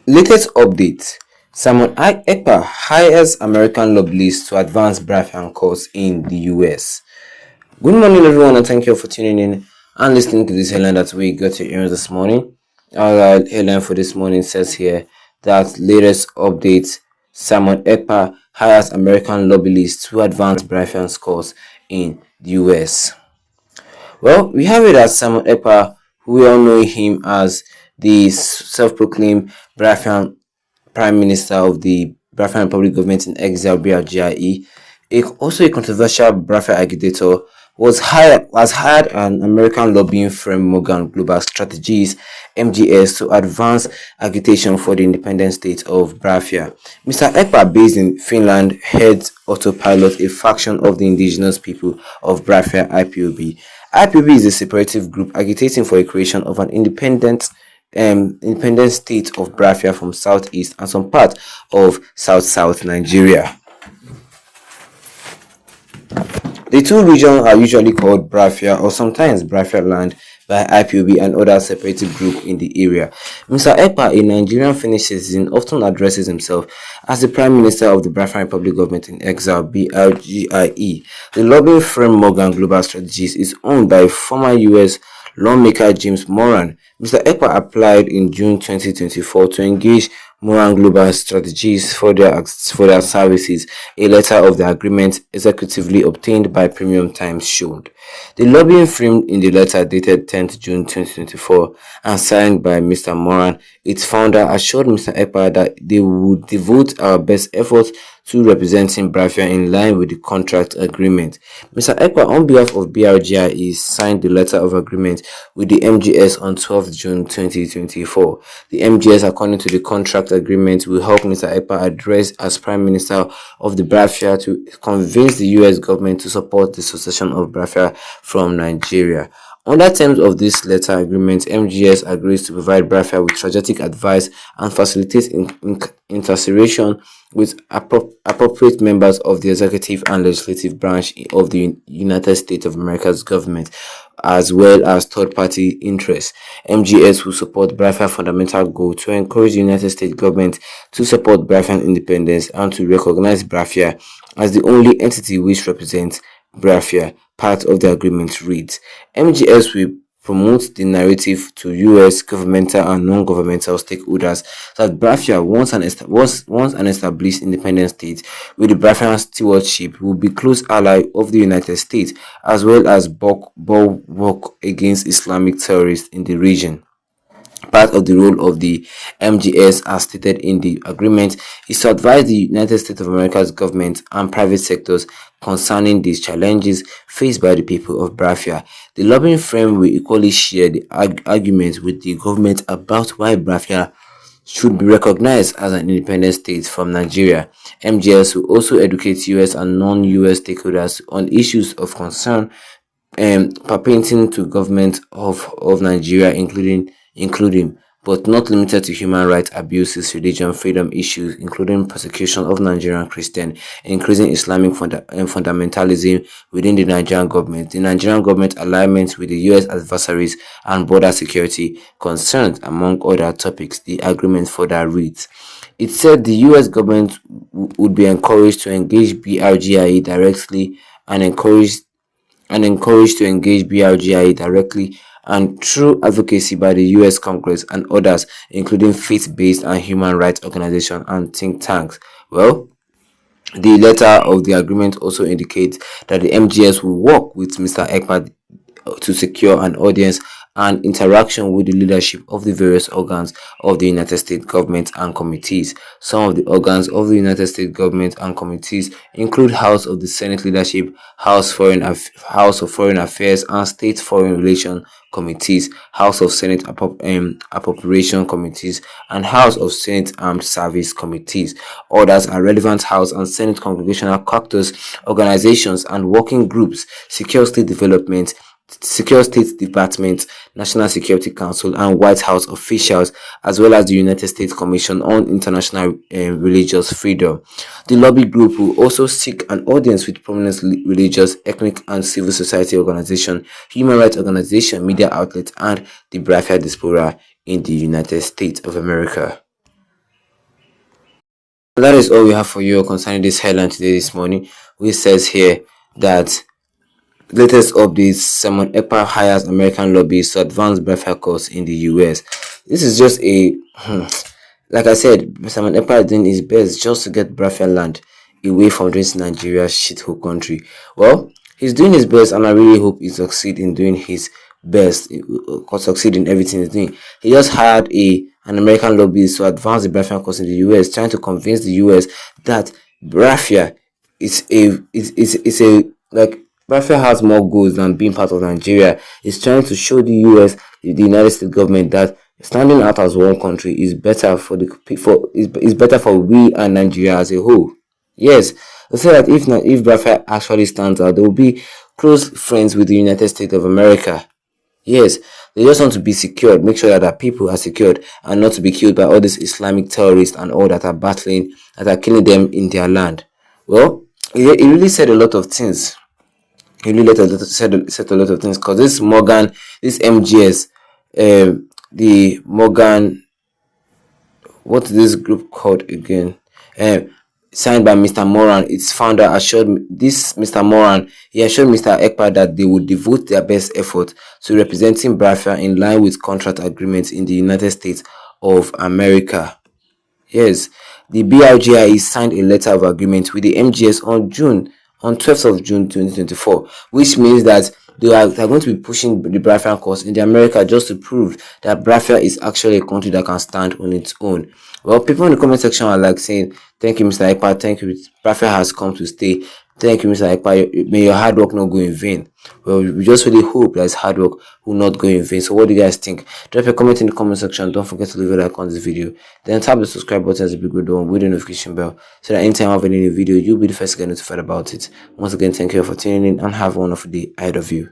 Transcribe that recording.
Latest update: Simon Ekpa hires American lobbyists to advance Biafran cause in the US. Good morning, everyone, and thank you for tuning in and listening to this headline that we got to hear this morning. Our headline for this morning says here that latest update: Simon Ekpa hires American lobbyists to advance Biafran cause in the US. Well, we have it as Simon Ekpa, who we all know him as the self-proclaimed Biafran Prime Minister of the Biafran Republic Government in Exile (BRGIE), also a controversial Biafra agitator, was hired an American lobbying firm Morgan Global Strategies (MGS) to advance agitation for the independent state of Biafra. Mr. Ekpa, based in Finland, heads Autopilot, a faction of the indigenous people of Biafra (IPOB). IPOB is a separatist group agitating for a creation of an independent state of Biafra from southeast and some part of south Nigeria. The two regions are usually called Biafra or sometimes Biafra land by IPOB and other separatist groups in the area. Mr. Ekpa, a Nigerian Finnish citizen, often addresses himself as the Prime Minister of the Biafran Republic Government in Exile (BRGIE). The lobbying firm Morgan Global Strategies is owned by former US lawmaker James Moran. Mr. Ekpa applied in June 2024 to engage Moran Global Strategies for their services. A letter of the agreement executively obtained by Premium Times showed. The lobbying firm in the letter dated 10th June 2024 and signed by Mr. Moran, its founder, assured Mr. Ekpa that they would devote our best efforts to representing Biafra in line with the contract agreement. Mr. Ekpa, on behalf of BRGIE, signed the letter of agreement with the MGS on 12th June 2024. The MGS, according to the contract agreement, will help Mr. Ekpa address as Prime Minister of the Biafra to convince the US government to support the secession of Biafra from Nigeria. Under terms of this letter agreement, MGS agrees to provide Biafra with strategic advice and facilitate intercession with appropriate members of the executive and legislative branch of the United States of America's government, as well as third-party interests. MGS will support Biafra's fundamental goal to encourage the United States government to support Biafran independence and to recognize Biafra as the only entity which represents Biafra. Part of the agreement reads: MGS will promote the narrative to US governmental and non-governmental stakeholders that Biafra, once an established independent state with the Biafran stewardship, will be close ally of the United States, as well as bulwark against Islamic terrorists in the region. Part of the role of the MGS, as stated in the agreement, is to advise the United States of America's government and private sectors concerning these challenges faced by the people of Biafra. The lobbying firm will equally share the arguments with the government about why Biafra should be recognized as an independent state from Nigeria. MGS will also educate US and non-US stakeholders on issues of concern pertaining to government of Nigeria, including but not limited to human rights abuses, religion freedom issues, including persecution of Nigerian Christians, increasing Islamic fundamentalism within the Nigerian government, the Nigerian government alignment with the US adversaries, and border security concerns, among other topics. The agreement further reads. It said the US government would be encouraged to engage BRGIE directly and encouraged to engage BRGIE directly and through advocacy by the US Congress and others, including faith-based and human rights organizations and think tanks. Well, the letter of the agreement also indicates that the MGS will work with Mr. Ekpa to secure an audience and interaction with the leadership of the various organs of the United States government and committees. Some of the organs of the United States government and committees include House of the Senate Leadership, House of Foreign Affairs and State Foreign Relations Committees, House of Senate Appropriation Committees, and House of Senate Armed Service Committees. Others are relevant House and Senate Congressional caucus organizations and working groups, Secure State Development, Secure State Department, National Security Council, and White House officials, as well as the United States Commission on International Religious Freedom. The lobby group will also seek an audience with prominent religious, ethnic, and civil society organizations, human rights organizations, media outlets, and the Biafra diaspora in the United States of America. That is all we have for you concerning this headline today this morning, which says here that latest updates: Simon Ekpa hires American lobbyists to advance Biafra cause in the US. This is just a like I said, Simon Ekpa is doing his best just to get Biafra land away from this Nigeria shithole country. Well, he's doing his best, and I really hope he succeed in doing his best, succeed in everything he's doing. He just hired an American lobbyist to advance the Biafra cause in the US, trying to convince the US that Biafra is a like Biafra has more goals than being part of Nigeria. It's trying to show the US, the United States government, that standing out as one country is better for the people. Is better for we and Nigeria as a whole. Yes, they say that if Biafra actually stands out, they will be close friends with the United States of America. Yes, they just want to be secured, make sure that their people are secured and not to be killed by all these Islamic terrorists and all that are battling, that are killing them in their land. Well, he really said a lot of things. He really said a lot of things, because this MGS, the Morgan, what's this group called again? Signed by Mr. Moran, its founder assured this Mr. Moran, he assured Mr. Ekpa that they would devote their best effort to representing Biafra in line with contract agreements in the United States of America. Yes, the BRGI signed a letter of agreement with the MGS on 12th of June 2024, which means that they're going to be pushing the Biafran cause in the America, just to prove that Biafra is actually a country that can stand on its own. Well, people in the comment section are like saying, "Thank you, Mr. Ekpa. Thank you. Biafra has come to stay. Thank you, Mr. Ekpa. May your hard work not go in vain." Well, we just really hope that his hard work will not go in vain. So what do you guys think? Drop a comment in the comment section. Don't forget to leave a like on this video. Then tap the subscribe button as a big red one with the notification bell, so that anytime I have any new video, you'll be the first to get notified about it. Once again, thank you for tuning in and have a wonderful day ahead of you.